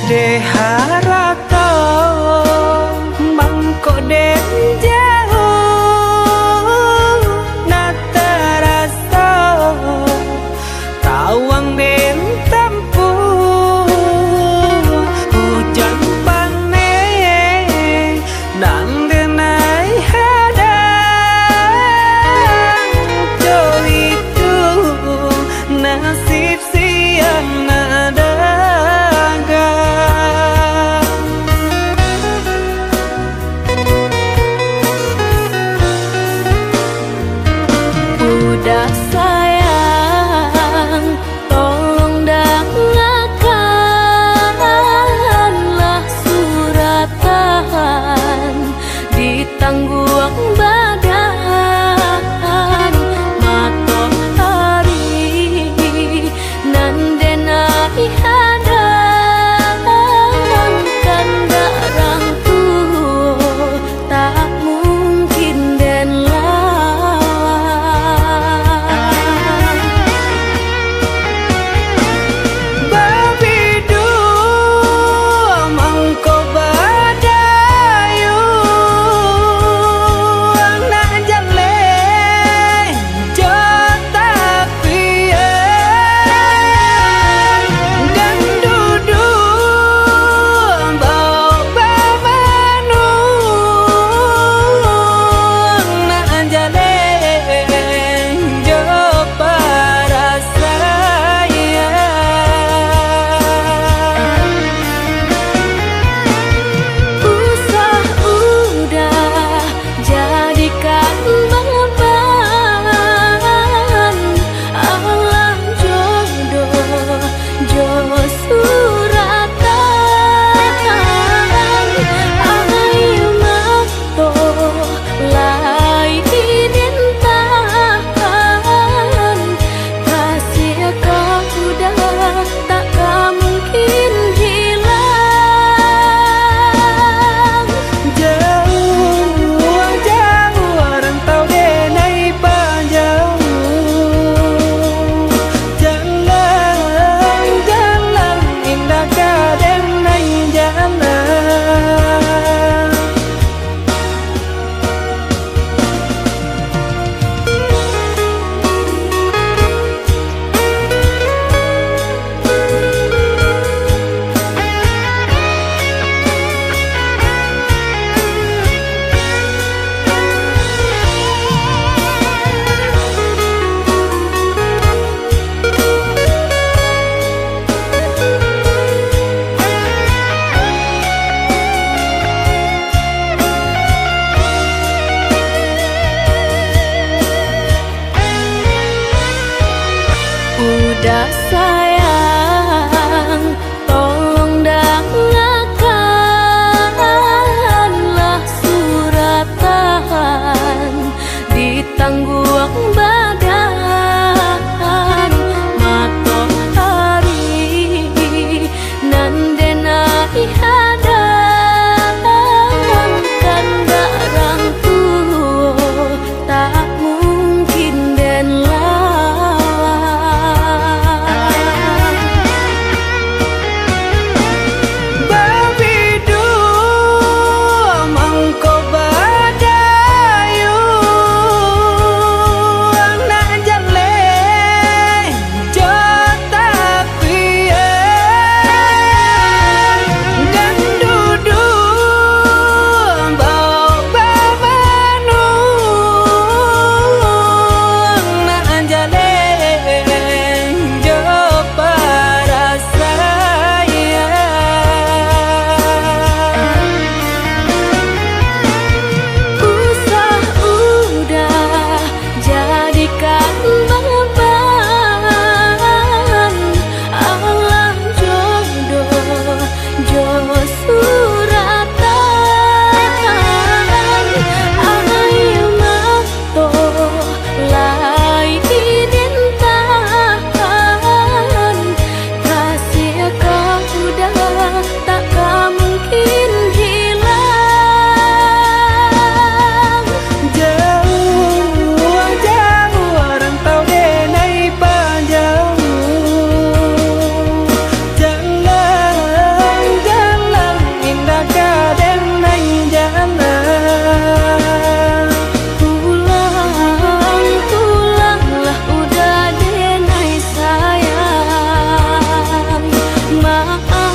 de harato mangko den jauh nata rasa tawang den tempuh hujan pane nang denai hadang jo itu nasib siang nadagang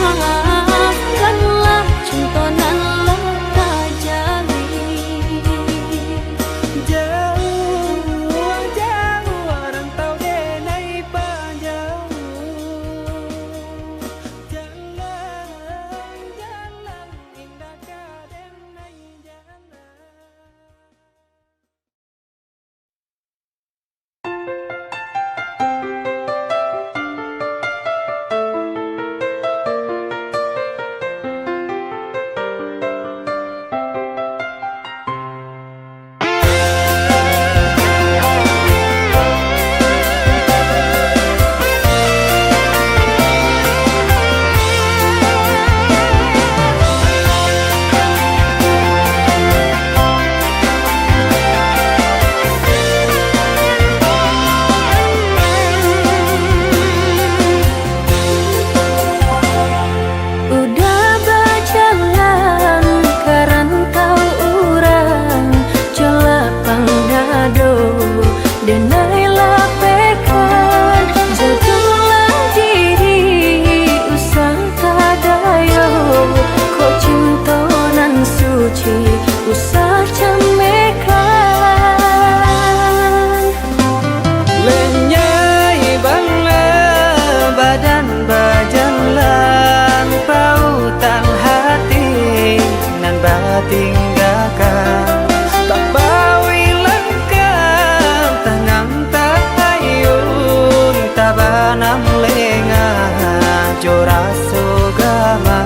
maafkanlah cinta nan leka jalin. Jauh jauh rantau denai panjang, jalan jalan indah ka denai jalan. Udah berjalan ke rantau urang, jelapang dado denai lapekan. Jagalah diri usah kadayo, ko cinta nan suci usah camekan. Lenyai bangla badan bajalan, pautan hati nan batinggakan. Tak bawi langkah tanang tak ayun, tabanam lengah jora sugama.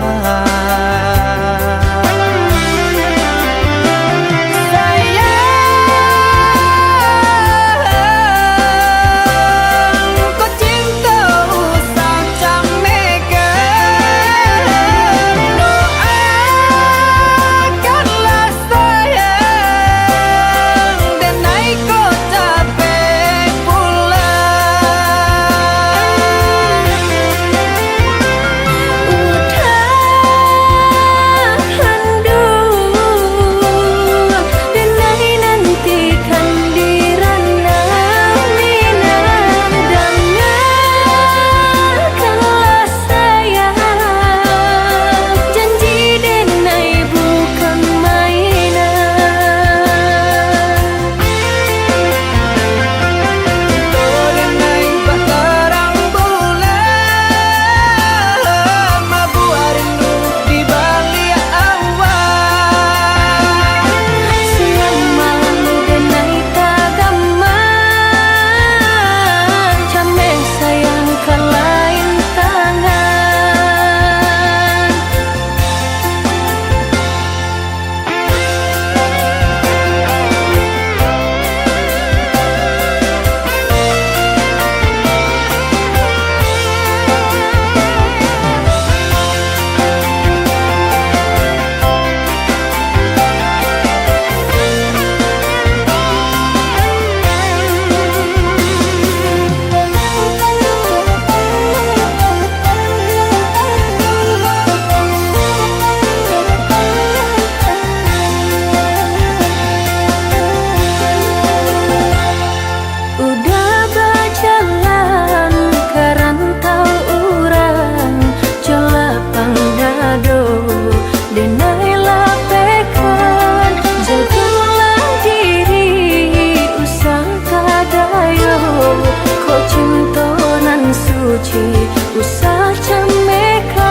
Usah camekan.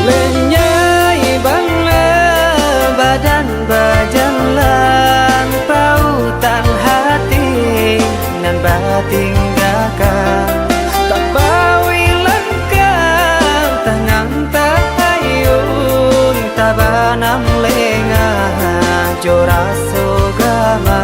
Lenyai bangla badan bajalan, pautan hati nan batinggakan. Tak bawi langkah tanang tak ayun, tabanam lengah jora sugama.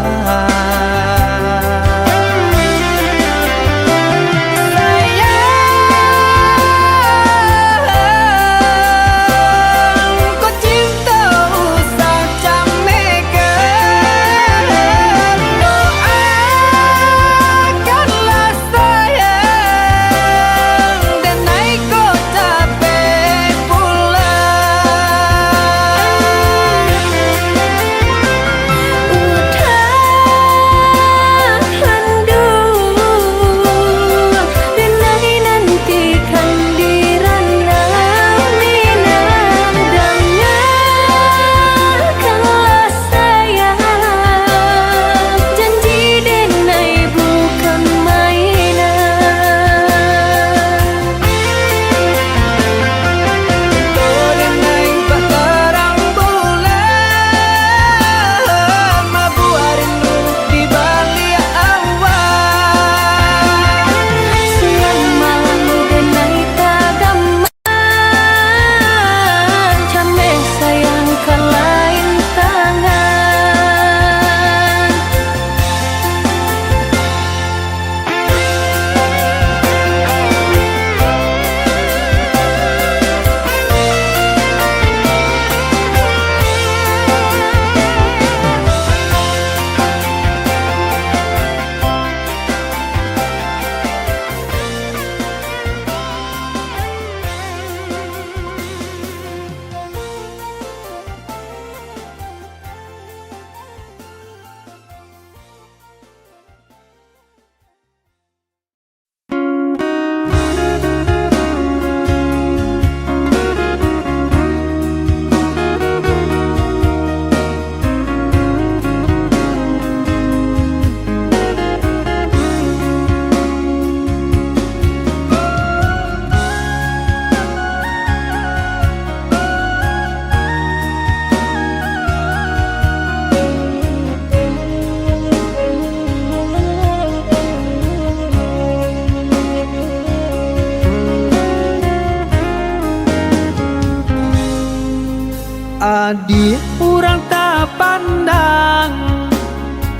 Tadi orang tak pandang,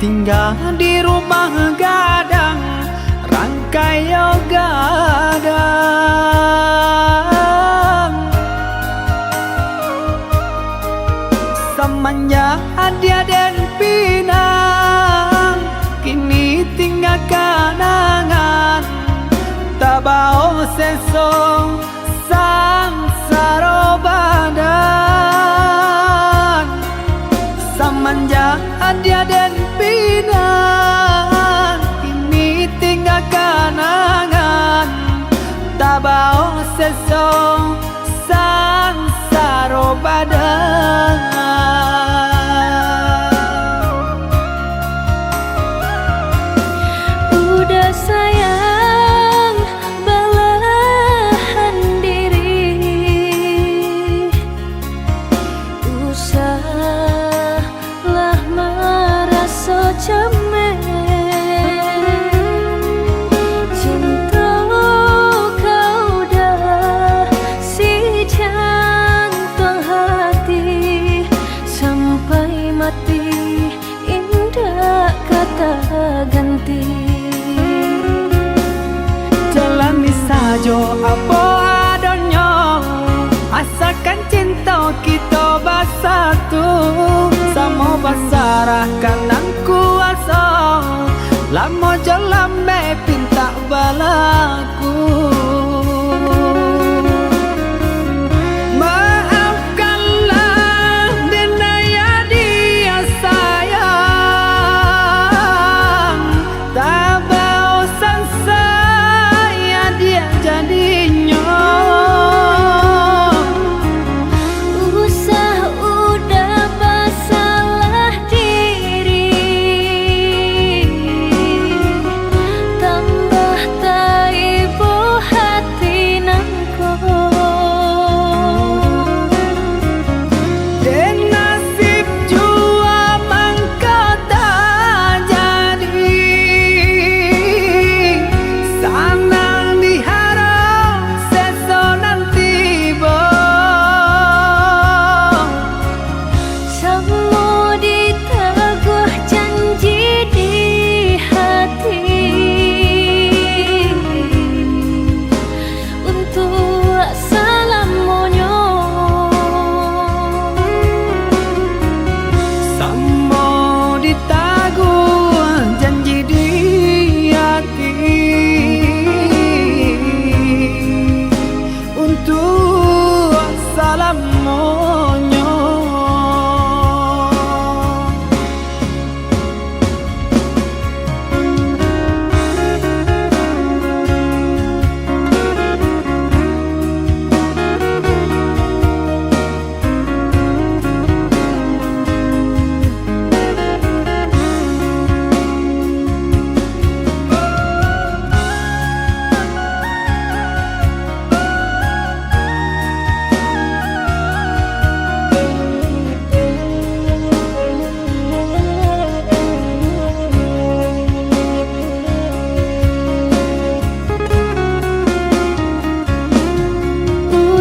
tinggal di rumah gadang, rangkai gadang. Semenjak dia dan pinang, kini tinggal kenangan, tak bau sesong sang saro badan. Semenjak dia dan pinang, kini tinggal kenangan, tak bau sesong sang saro badan. Udah sayang, belahan diri, usahlah merasa cemen. Cinta kau dah si jantung hati, sampai mati indah kata ganti. Jalani sajo apa adanya, asalkan cinta kita bersatu, sama basarahkan dan kuasa, lama jalan pinta balaku. Maafkanlah denaya dia sayang, tak bosan saya dia jadinya. Usah udah bersalah diri, tambah taibu hati nangko. Dan nasib jua mangkau tak jadi, sanang diharap sesonan tiba. Semua diteguh janji di hati, untuk selamanya. Sama ditaguh janji di hati, untuk selamanya.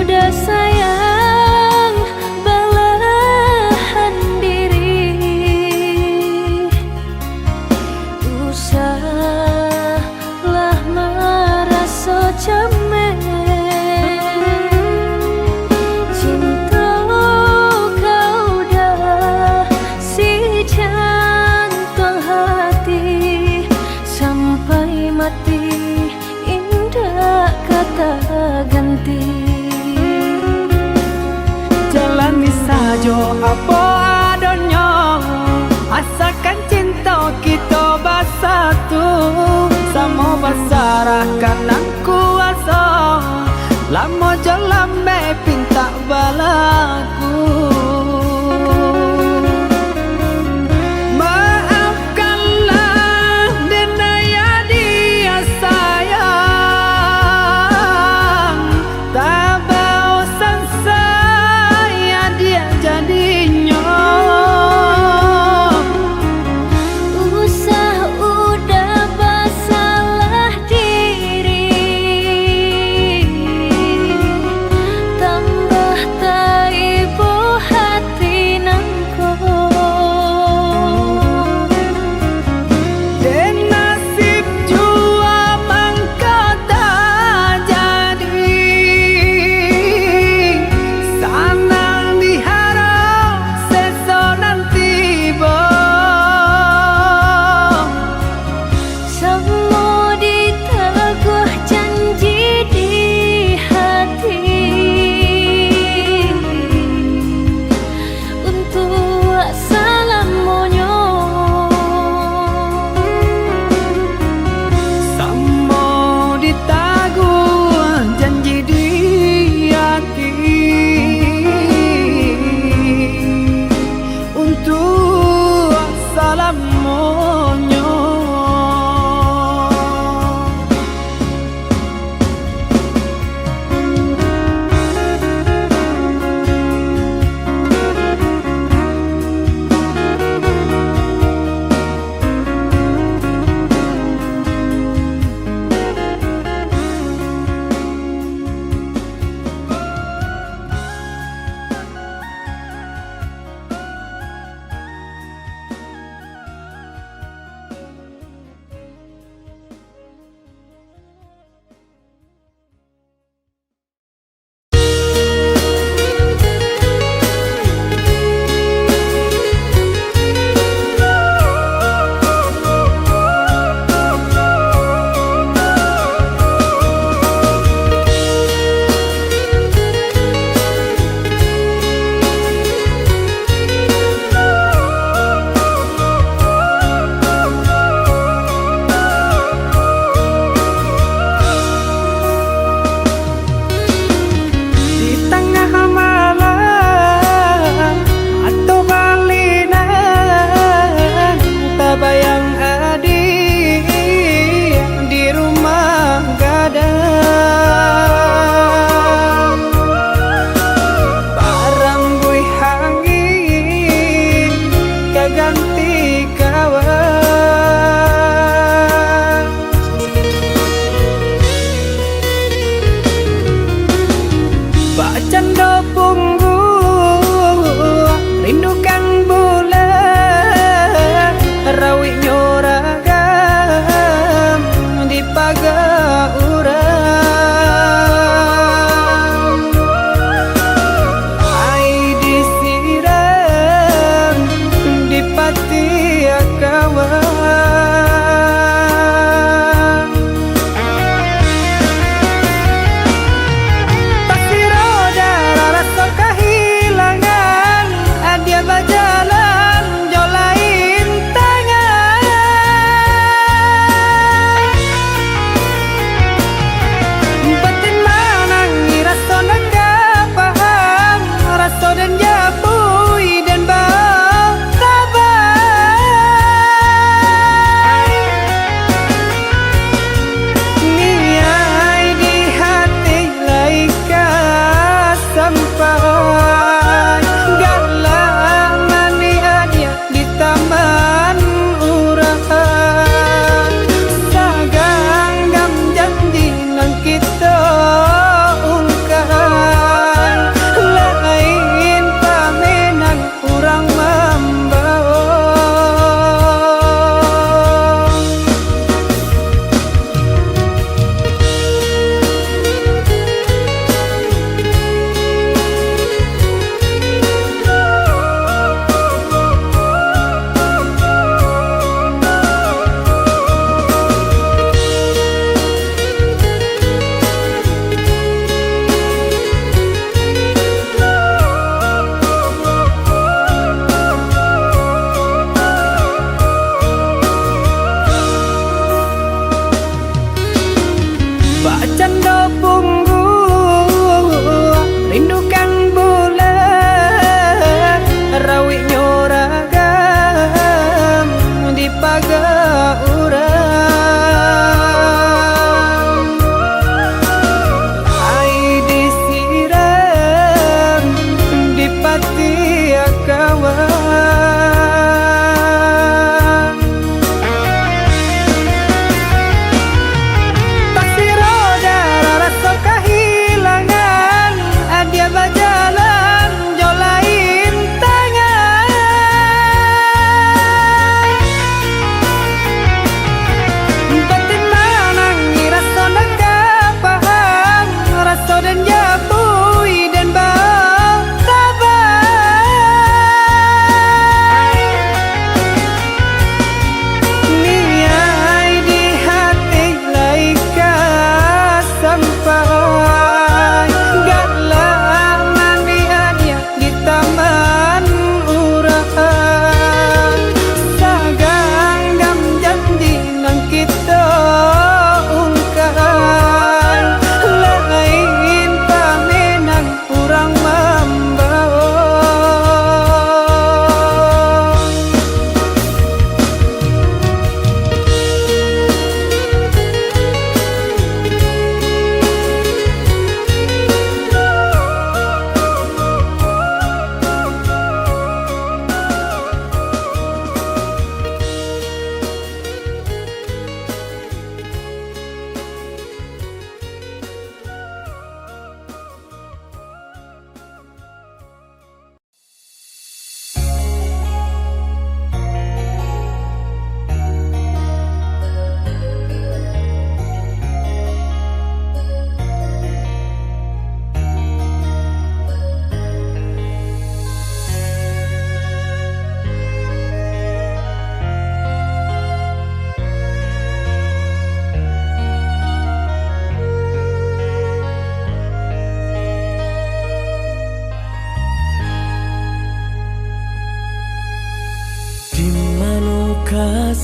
Udah sayang, belahan diri, usahlah merasa cemen. Cinta kau dah si jantung hati, sampai mati indah kata ganti. Jalani sajo apa adanya, asalkan cinta kita bersatu, sama basarahkan dan kuasa, lama jalan pinta balaku. Maafkanlah denaya dia sayang, tak bosan saya dia jadinya. Usah udah bersalah diri, tambah taibu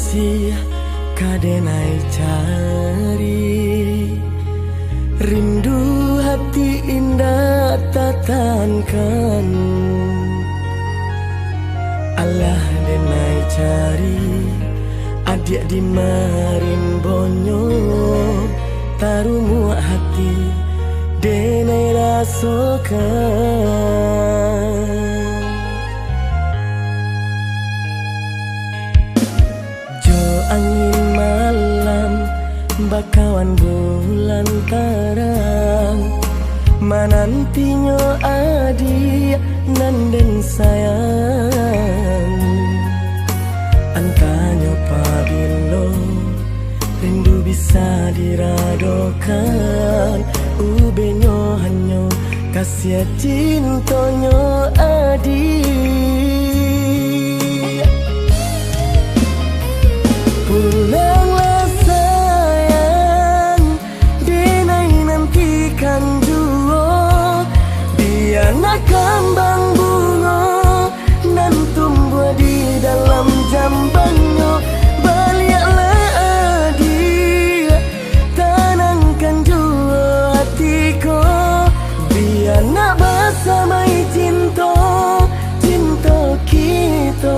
kasih kadenai cari, rindu hati indah tatankan. Allah denai cari, adik di marin bonyo, taruh muak hati denai rasakan. Angin malam, bakawan bulan terang, menantinya adi nanden sayang. Antanya pabilo, rindu bisa diradokan. Ubenyo hanyo kasih cintonyo adi. Pulanglah sayang, denai nantikan jua, biar nak kembang bunga nan tumbuh di dalam jambannya. Baliklah adik, tenangkan jua hatiku, biar nak bersamai cinta, cinta kita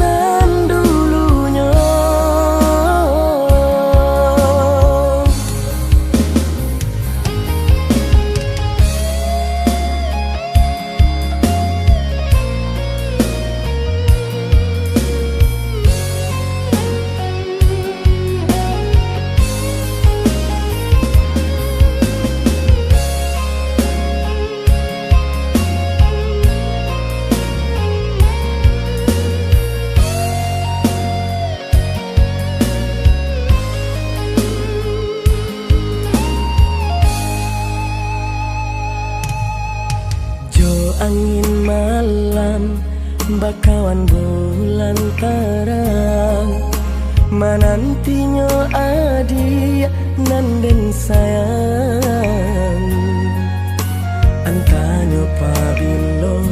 nan dulunya. Angin malam, bakawan bulan terang, menantinya adi nanden sayang. Antanya pabilo,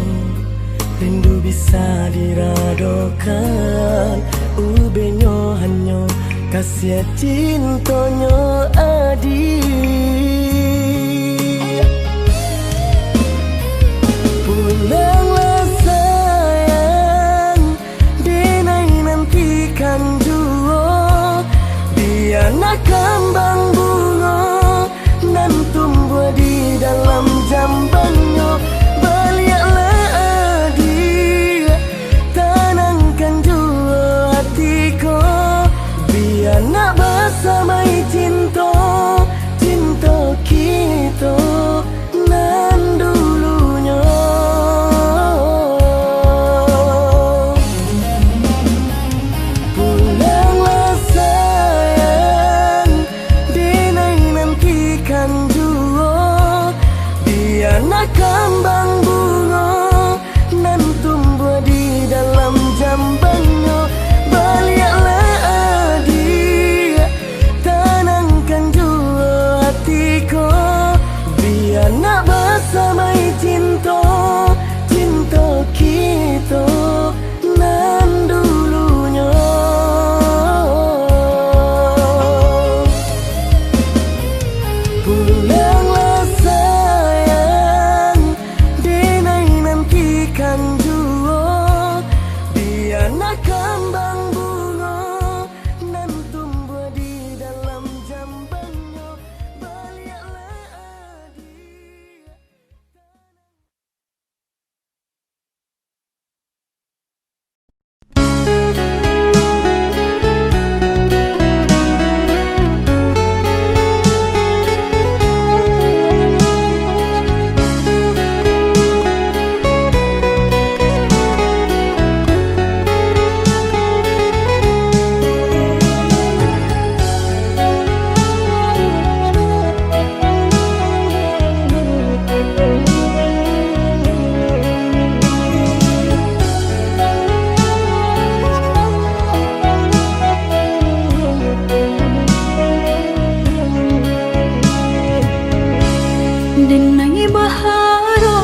rindu bisa diradokan. Ubenyo hanyo kasih cintonyo adi. Pulanglah sayang, denai nantikan jua, biar nak kembang bunga nan tumbuh di dalam jambannya. Baliklah adik, tenangkan jua hatiku, biar nak bersamai cinta, cinta kita nan dulunya. Kembang bunga nan tumbuh di dalam jambannya. Baliklah adik, tenangkan jua hatiku, biar nak bersamai cinta, cinta kita nan dulunya. Pulanglah sayang, kan jua, biar nak kembang bunga nan tumbuh di dalam jambannya. Baliklah adik. Denai baharo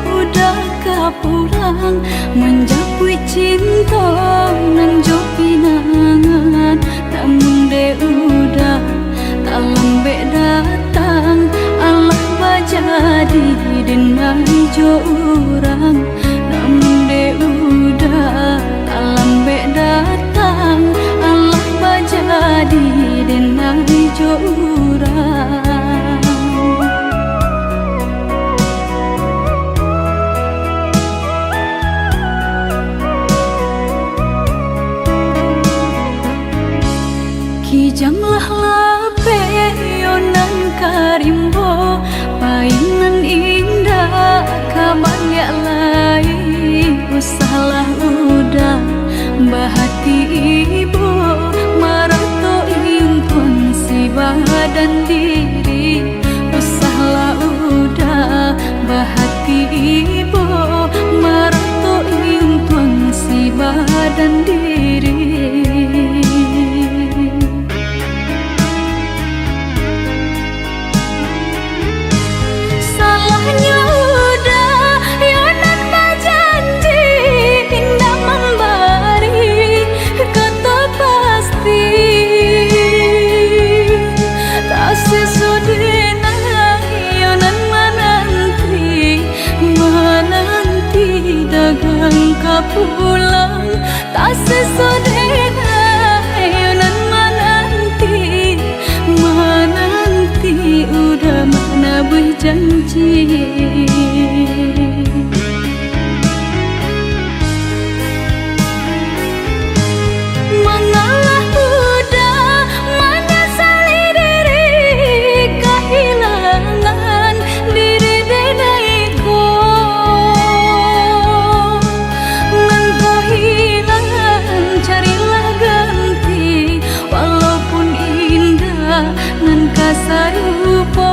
udah kapulang menjapui cinta nan jo pinangan, namun de udah tak lambe datang Allah bajadi denai jo urang, namun de udah tak lambe datang Allah bajadi denai jo urang. Kijanglah lape yonan karimbo painan indah kabangya lai usahlah udah bahati ibu marato impun si badan diri usahlah udah bahati ibu marato impun si badan diri. Pulang tak sesodena yonan menanti udah mana berjanji. Mengalah udah menyesali diri kehilangan diri denaiku. Nan kasarupo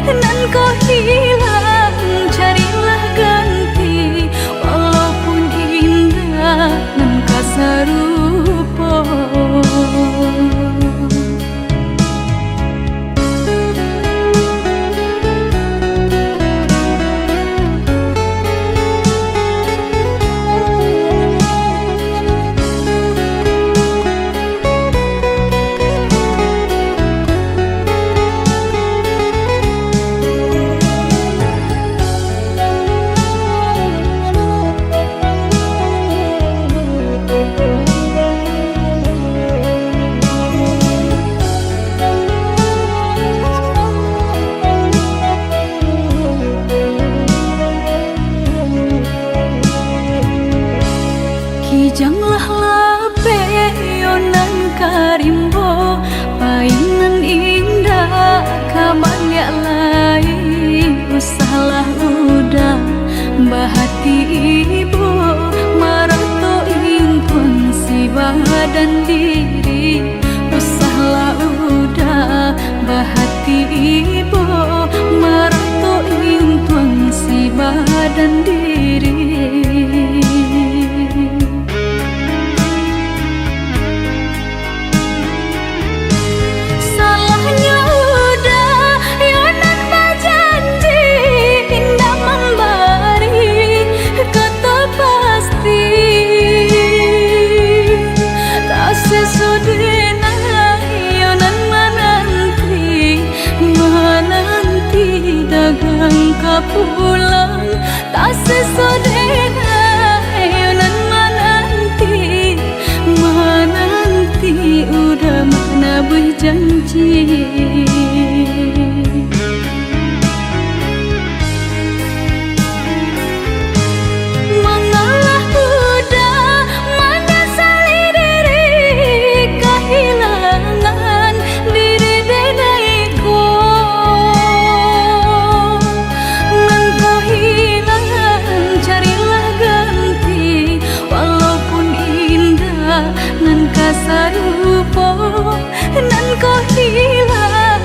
nan kau hilang carilah ganti walaupun indah nan kasarupo. Kijanglah lape yonan karimbo painan indah kabangya lai usahlah udah bahati ibu marato impun si badan diri usahlah udah bahati ibu marato impun si badan diri. Pulang tak sesodena yonan menanti udah mana berjanji. Mengalah udah menyesali diri kehilangan diri denaiku. Nan kasarupo nan kau hilang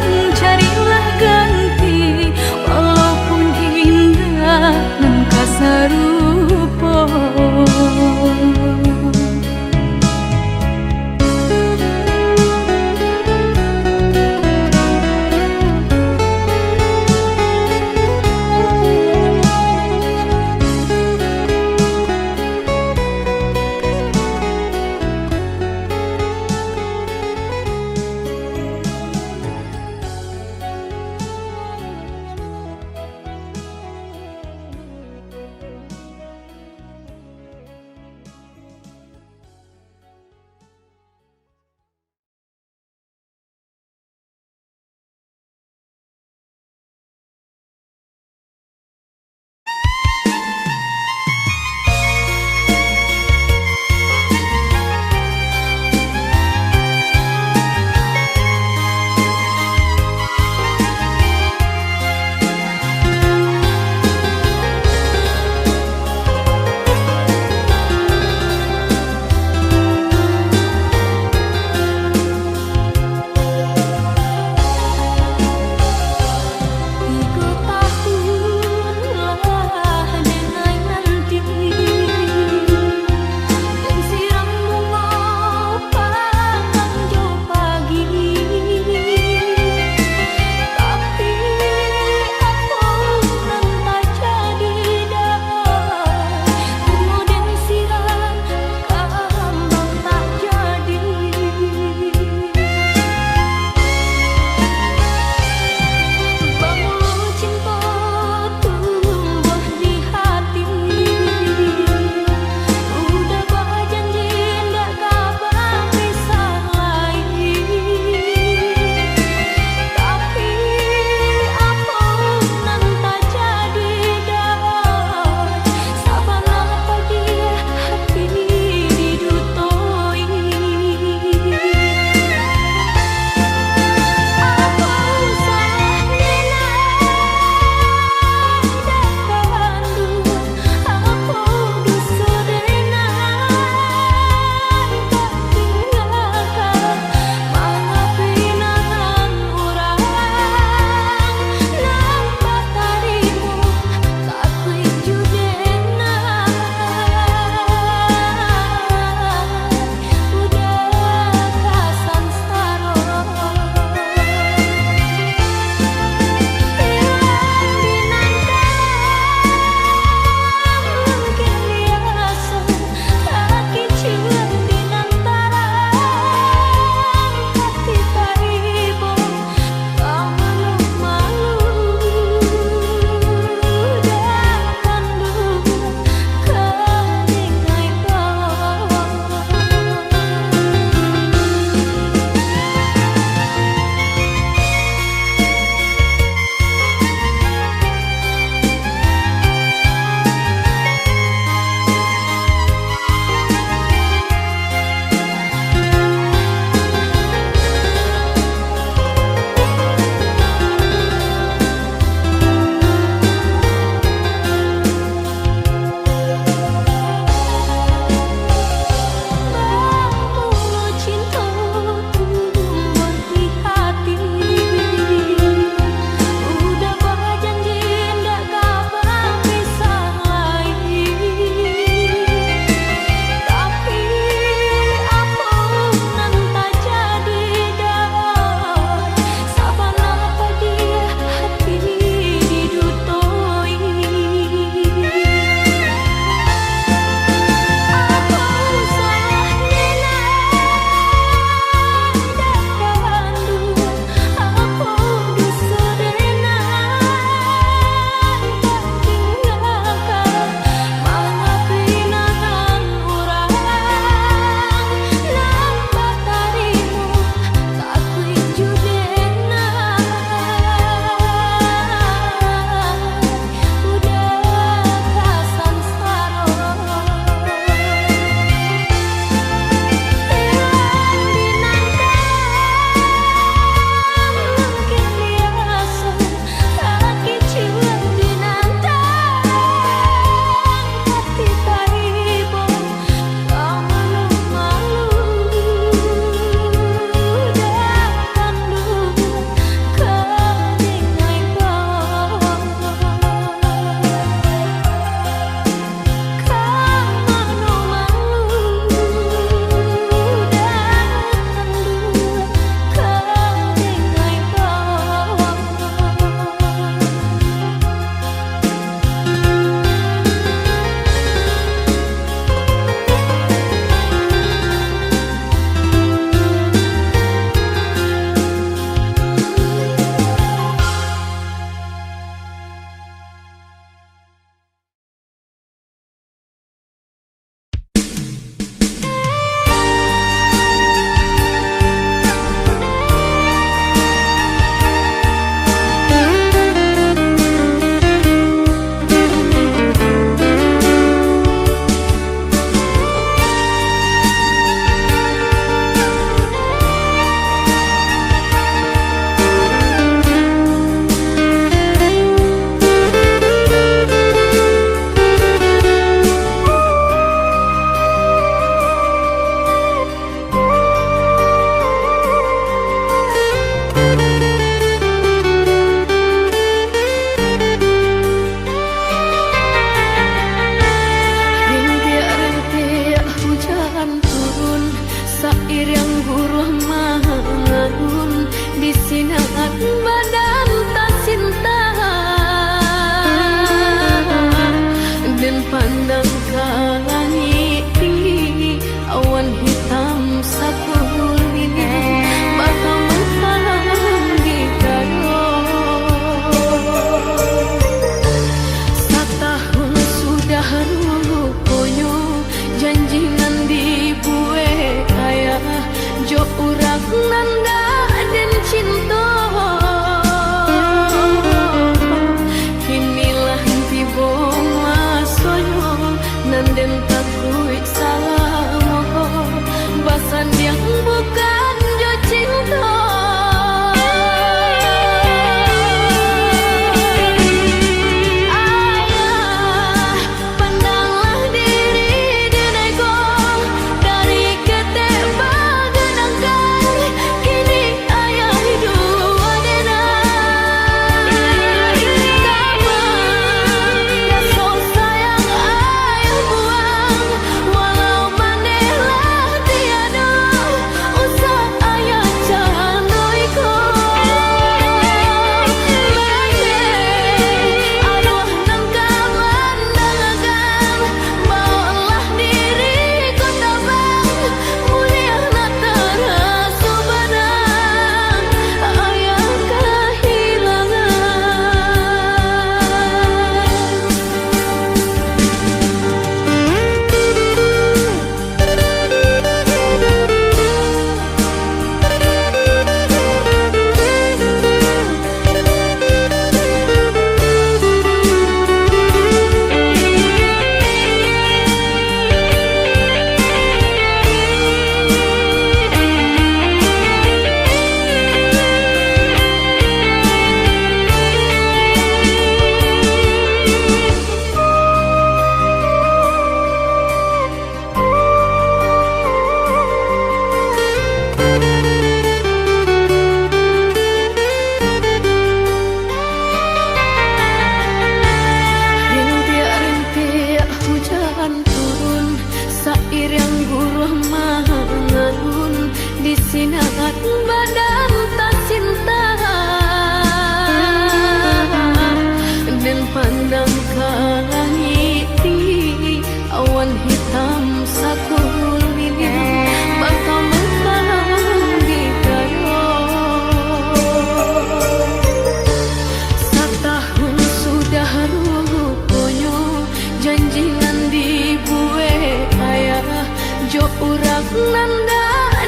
yak nanda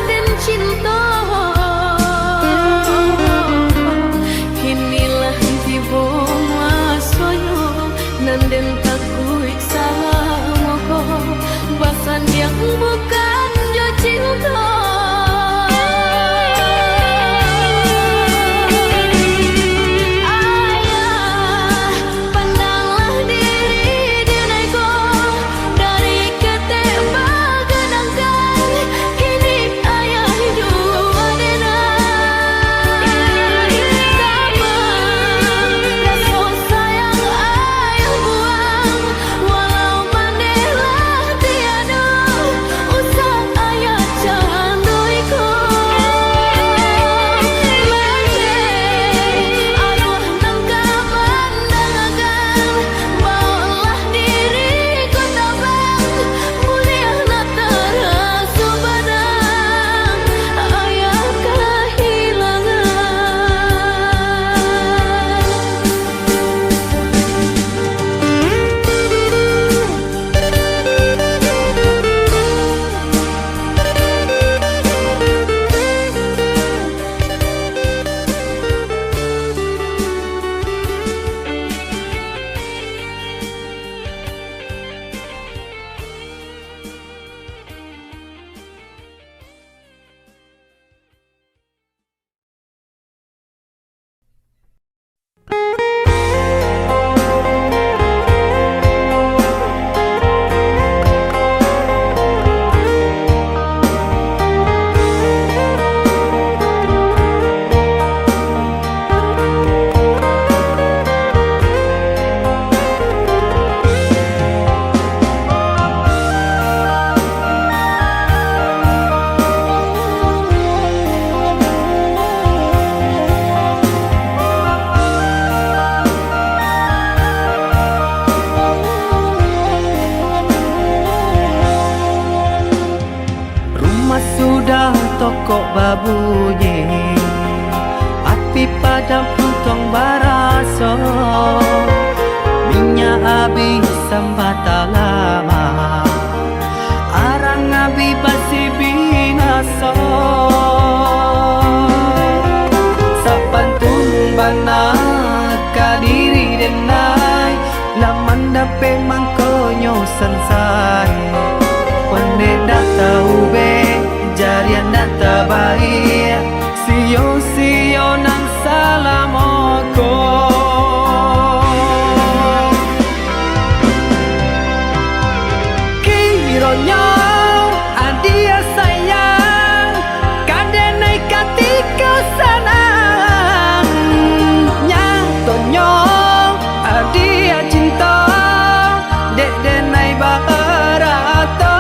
dan cinta kinilah tibo masoyo nanden takui salah moko basan yang bukan jo cinta. Sudah toko babunyi api padam puntong baraso minyak habis sambata lama arang abi basi binaso sapantun bana kadiri denai laman dape mangkonyo sansai pande tahu be jarian data baik sio nang salamoko kironyo adia sayang kadenai katika sanang nyatonyo adia cinta dek denai barato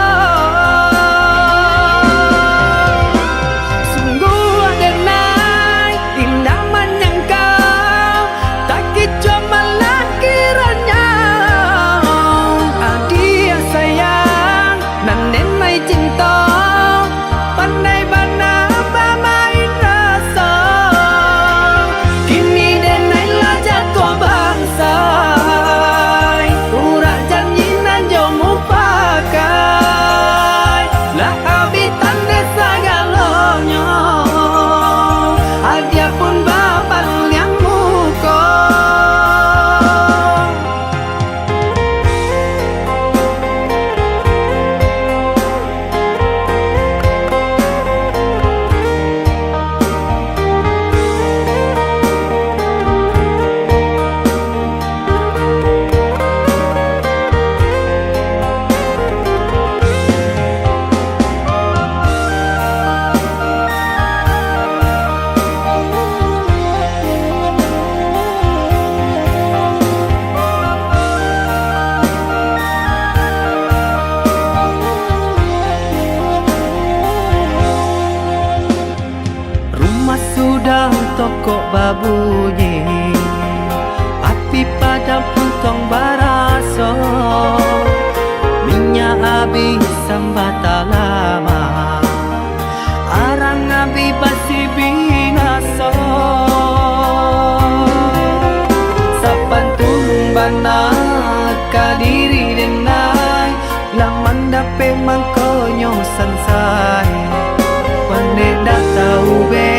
toko babunyi api pada puntong baraso minyak habis sambata lama arang abi basi binaso sapantun bana kadiri denai laman dape mangkonyo sansai Pandai dah tahu be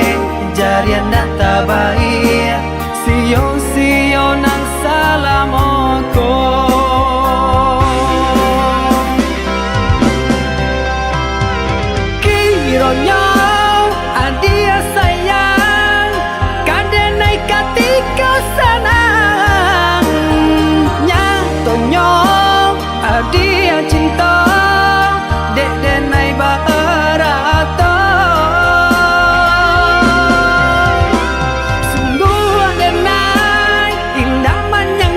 jarian dah tabai Sio nang salam oko Kironyo adia sayang Kadenai katika sanang Nyatonyo adia cinta Dek denai barato Sungguh denai indah manyang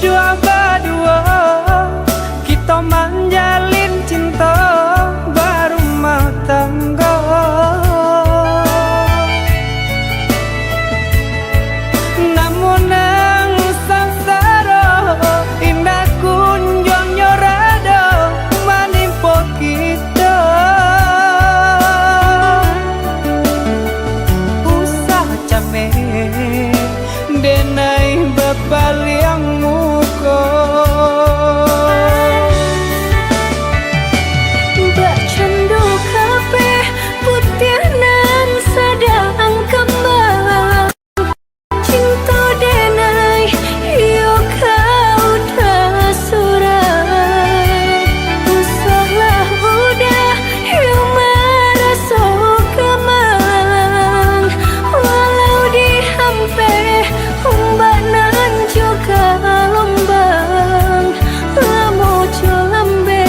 dua berdua, kita menjalin cinta berumah tangga. Namun nang sangsara indah kunjung nyorada menimpa kita. Usah capek denai bebaliang muka. Mbak Cendo kape putih nan sedang kembang. Cinta denai yo kau dah surat. Usahlah udah yo merasa kemang. Walau dihampe mbak nan juga lombang. Lamo jolambe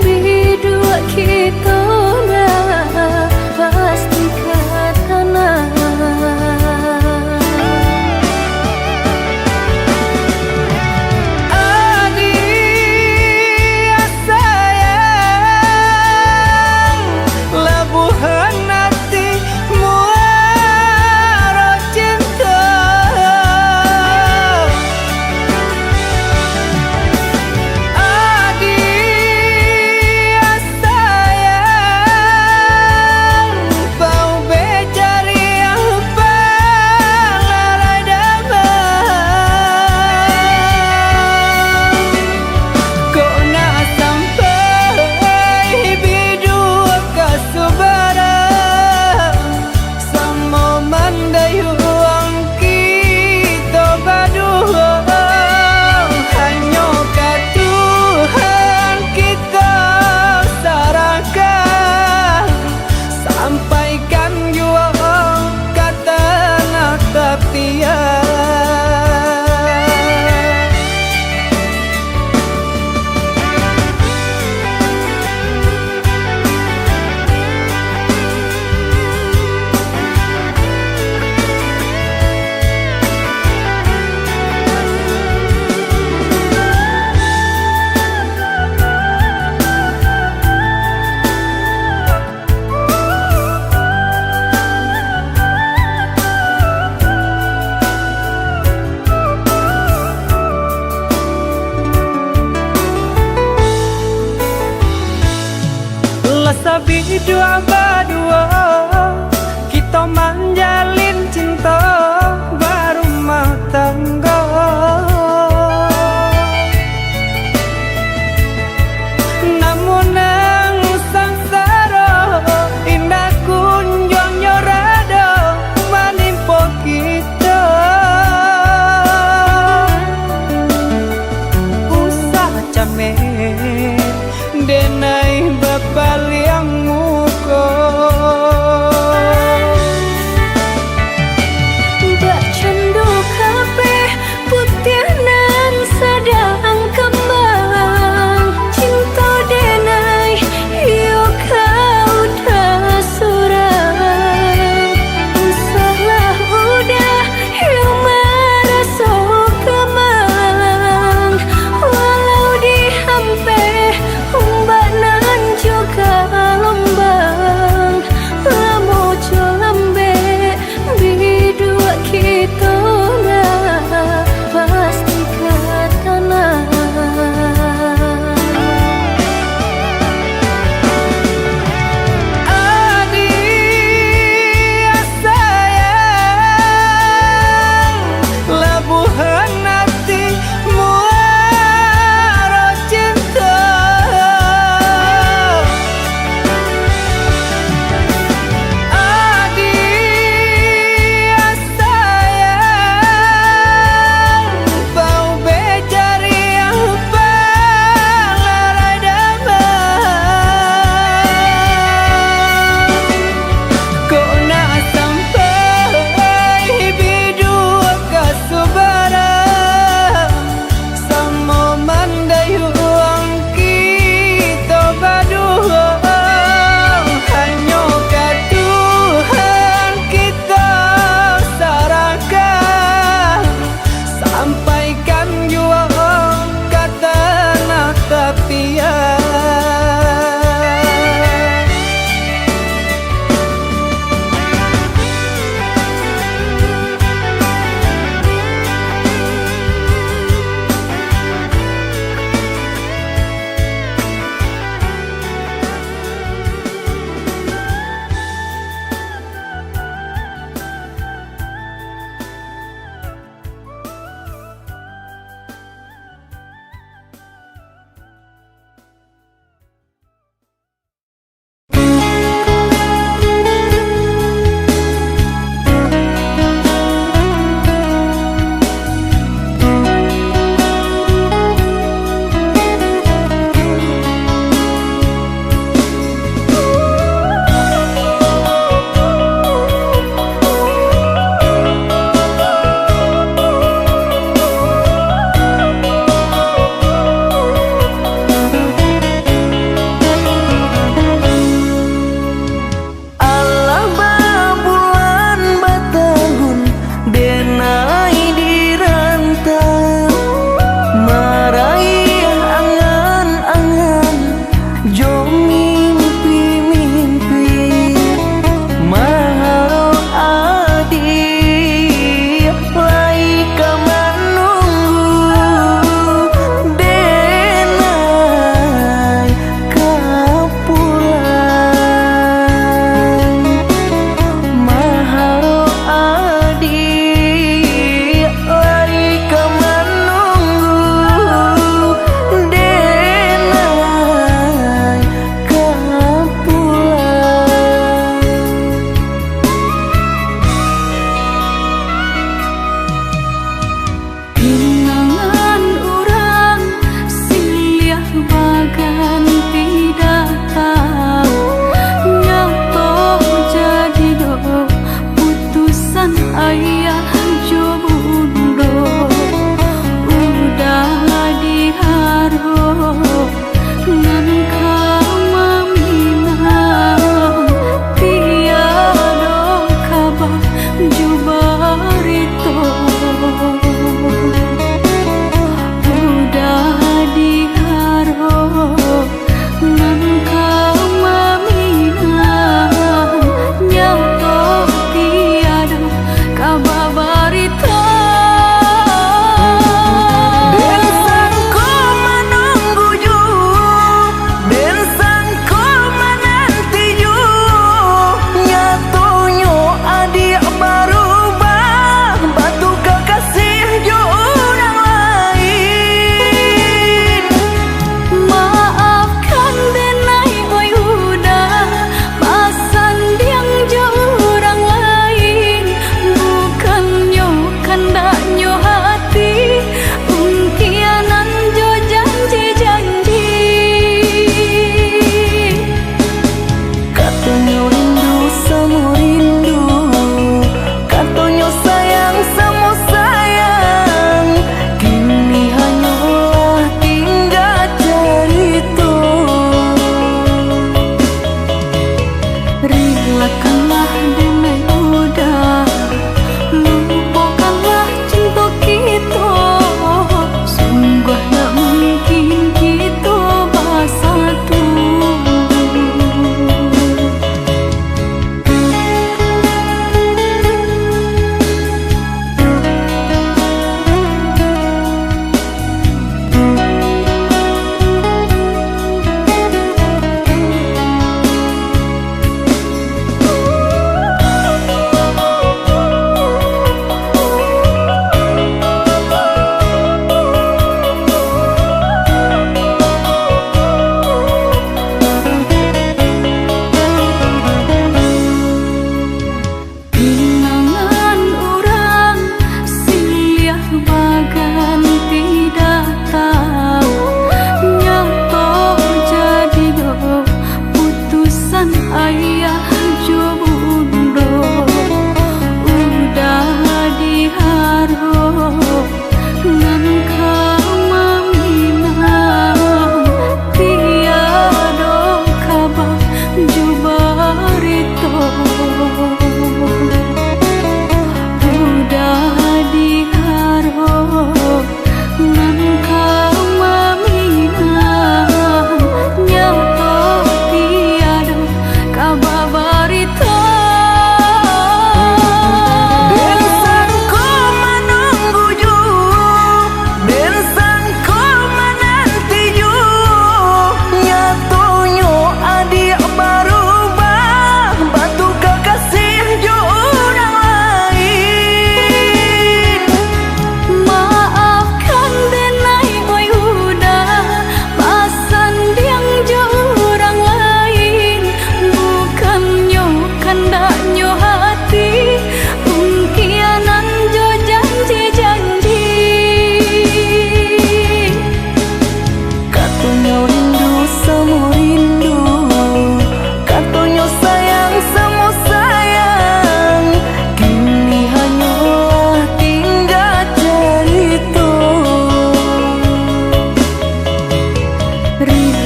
bidua kita dah pasti katanan. Adia sayang, lebuhan hati muara cinta. Adia sayang, bau becari yang palarai damai. Kok nak sampai bidua kasubara sama mandayuang kita berdua. Hanya ke Tuhan kita sarahkan, sampaikan jua kata natap dia. Sabi dua berdua, kita menjalin cinta berumah tangga. Namun nang sangsara indah kunjung nyorada menimpa kita. Usah capek denai bebaliang muka. Mbak Cendo kape putih nan sedang kembang. Cinta denai yo kau dah surat. Usahlah udah yo merasa kemang. Walau dihampe mbak nan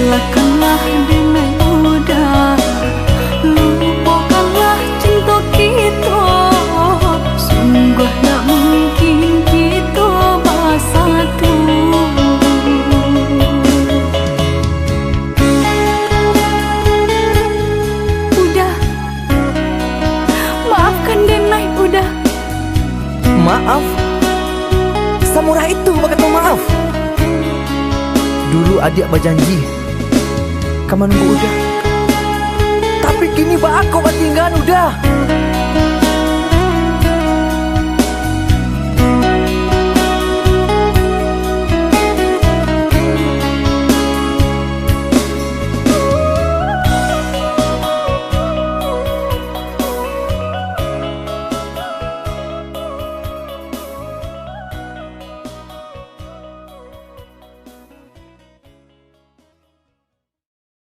relakanlah denai udah, lupakanlah cinta kita. Sungguh tak mungkin kita bersatu. Udah, maafkan denai udah. Maaf? Samurah itu berkata maaf? Dulu adik berjanji kamu nunggu udah, tapi kini bah aku tinggal udah.